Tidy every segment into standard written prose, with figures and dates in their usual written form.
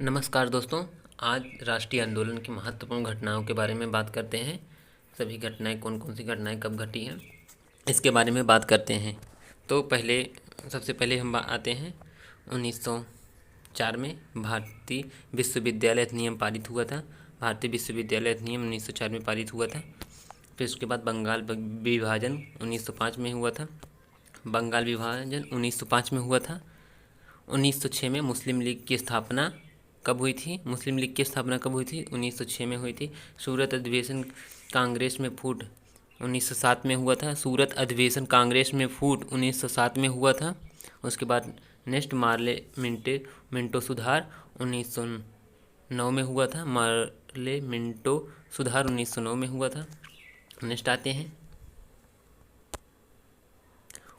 नमस्कार दोस्तों। आज राष्ट्रीय आंदोलन की महत्वपूर्ण घटनाओं के बारे में बात करते हैं। सभी घटनाएं कौन कौन सी घटनाएं कब घटी हैं इसके बारे में बात करते हैं। तो सबसे पहले हम आते हैं 1904 में भारतीय विश्वविद्यालय अधिनियम पारित हुआ था। भारतीय विश्वविद्यालय अधिनियम 1904 में पारित हुआ था। फिर उसके बाद बंगाल विभाजन 1905 में हुआ था। बंगाल विभाजन 1905 में हुआ था। 1906 में मुस्लिम लीग की स्थापना कब हुई थी? मुस्लिम लीग की स्थापना कब हुई थी? 1906 में हुई थी। सूरत अधिवेशन कांग्रेस में फूट 1907 में हुआ था। सूरत अधिवेशन कांग्रेस में फूट 1907 में हुआ था। उसके बाद नेक्स्ट मार्ले मिंटो सुधार 1909 में हुआ था। मार्ले मिंटो सुधार 1909 में हुआ था। नेक्स्ट आते हैं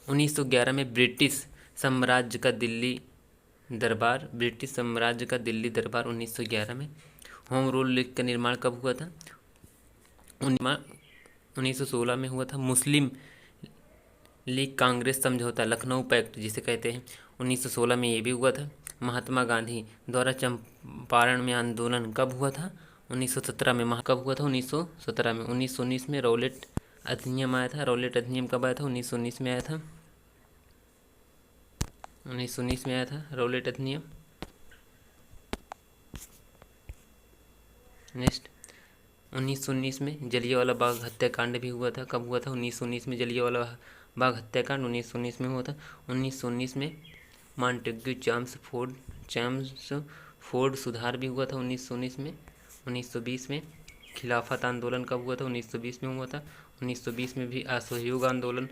1911 में ब्रिटिश साम्राज्य का दिल्ली दरबार 1911 में। होम रूल लीग का निर्माण कब हुआ था? 1916 में हुआ था। मुस्लिम लीग कांग्रेस समझौता लखनऊ पैक्ट जिसे कहते हैं 1916 में ये भी हुआ था। महात्मा गांधी द्वारा चंपारण में आंदोलन कब हुआ था? 1917 में। कब हुआ था? 1917 में। 1919 में रौलेट अधिनियम आया था। रौलेट अधिनियम कब आया था? 1919 में आया था। 1919 में आया था रौलेट अधिनियम। नेक्स्ट 1919 में जलियांवाला बाग हत्याकांड भी हुआ था। कब हुआ था? 1919 में जलियांवाला बाग हत्याकांड 1919 में हुआ था। 1919 में मॉन्टेग्यू चैम्सफोर्ड सुधार भी हुआ था 1919 में। 1920 में खिलाफत आंदोलन कब हुआ था? 1920 में हुआ था। 1920 में भी असहयोग आंदोलन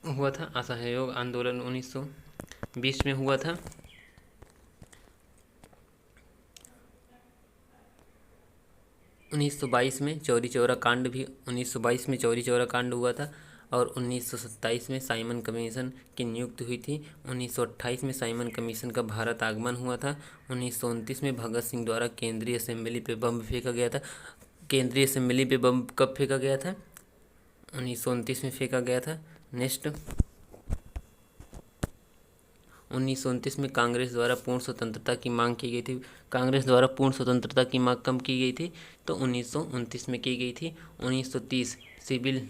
हुआ था। असहयोग आंदोलन 1920 में हुआ था। 1922 में चौरी चौरा कांड भी 1922 में चौरी चौरा कांड हुआ था। और 1927 में साइमन कमीशन की नियुक्ति हुई थी। 1928 में साइमन कमीशन का भारत आगमन हुआ था। 1929 में भगत सिंह द्वारा केंद्रीय असेंबली पे बम फेंका गया था। केंद्रीय असेंबली पे बम कब फेंका गया था? 1929 में फेंका गया था। नेक्स्ट 1929 में कांग्रेस द्वारा पूर्ण स्वतंत्रता की मांग की गई थी। कांग्रेस द्वारा पूर्ण स्वतंत्रता की मांग कब की गई थी? तो 1929 में की गई थी। 1930 सिविल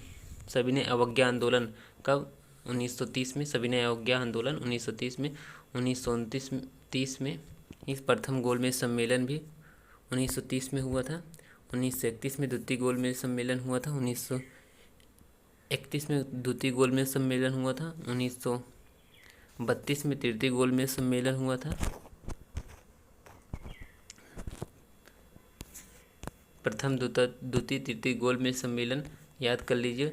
सविनय अवज्ञा आंदोलन कब? 1930 में सविनय अवज्ञा आंदोलन 1930 में। 1930 में इस प्रथम गोलमेज सम्मेलन भी 1930 में हुआ था। 1931 में द्वितीय गोलमेज सम्मेलन हुआ था। 1931 में द्वितीय गोलमेज सम्मेलन हुआ था। 1932 में तृतीय गोलमेज सम्मेलन हुआ था। प्रथम द्वितीय तृतीय गोलमेज सम्मेलन याद कर लीजिए।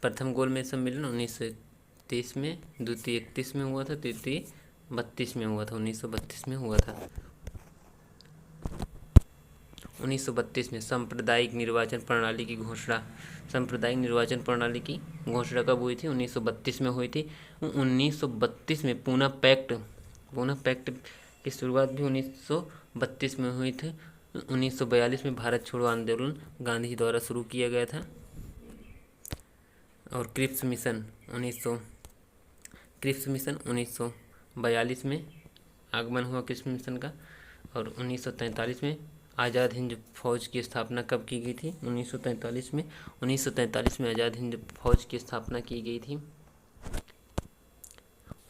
प्रथम गोलमेज सम्मेलन 1931 में, द्वितीय 31 में हुआ था, तृतीय 32 में हुआ था। 1932 में हुआ था। 1932 में सांप्रदायिक निर्वाचन प्रणाली की घोषणा। सांप्रदायिक निर्वाचन प्रणाली की घोषणा कब हुई थी? 1932 में हुई थी। 1932 में पूना पैक्ट की शुरुआत भी 1932 में हुई थी। 1942 में भारत छोड़ो आंदोलन गांधी द्वारा शुरू किया गया था। और क्रिप्स मिशन 1942 में आगमन हुआ क्रिप्स मिशन का। और 1943 में आज़ाद हिंद फौज की स्थापना कब की गई थी? 1943 में। 1943 में आज़ाद हिंद फौज की स्थापना की गई थी।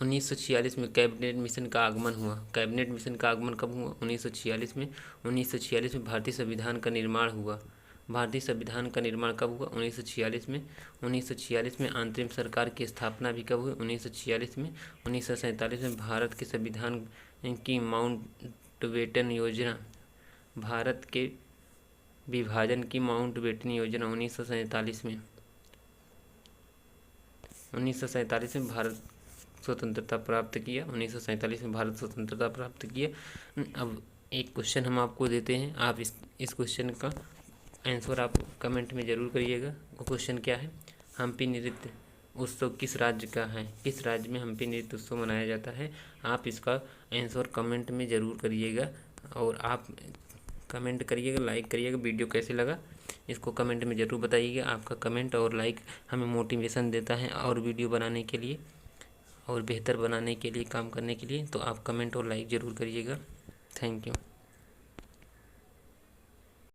1946 में कैबिनेट मिशन का आगमन हुआ। कैबिनेट मिशन का आगमन कब हुआ? 1946 में। 1946 में भारतीय संविधान का निर्माण हुआ। भारतीय संविधान का निर्माण कब हुआ? 1946 में। 1946 में अंतरिम सरकार की स्थापना भी कब हुई? 1946 में। 1947 में भारत के संविधान की माउंटबेटन योजना, भारत के विभाजन की माउंटबेटन योजना 1947 में। 1947 में भारत स्वतंत्रता प्राप्त किया। 1947 में भारत स्वतंत्रता प्राप्त किया। अब एक क्वेश्चन हम आपको देते हैं, आप इस क्वेश्चन का आंसर आप कमेंट में ज़रूर करिएगा। वो क्वेश्चन क्या है? हम्पी नृत्य उत्सव किस राज्य का है? किस राज्य में हम्पी नृत्य उत्सव मनाया जाता है? आप इसका आंसर कमेंट में ज़रूर करिएगा। और आप कमेंट करिएगा, लाइक करिएगा। वीडियो कैसे लगा इसको कमेंट में ज़रूर बताइएगा। आपका कमेंट और लाइक हमें मोटिवेशन देता है और वीडियो बनाने के लिए। और बेहतर बनाने के लिए, काम करने के लिए। तो आप कमेंट और लाइक ज़रूर करिएगा। Thank you.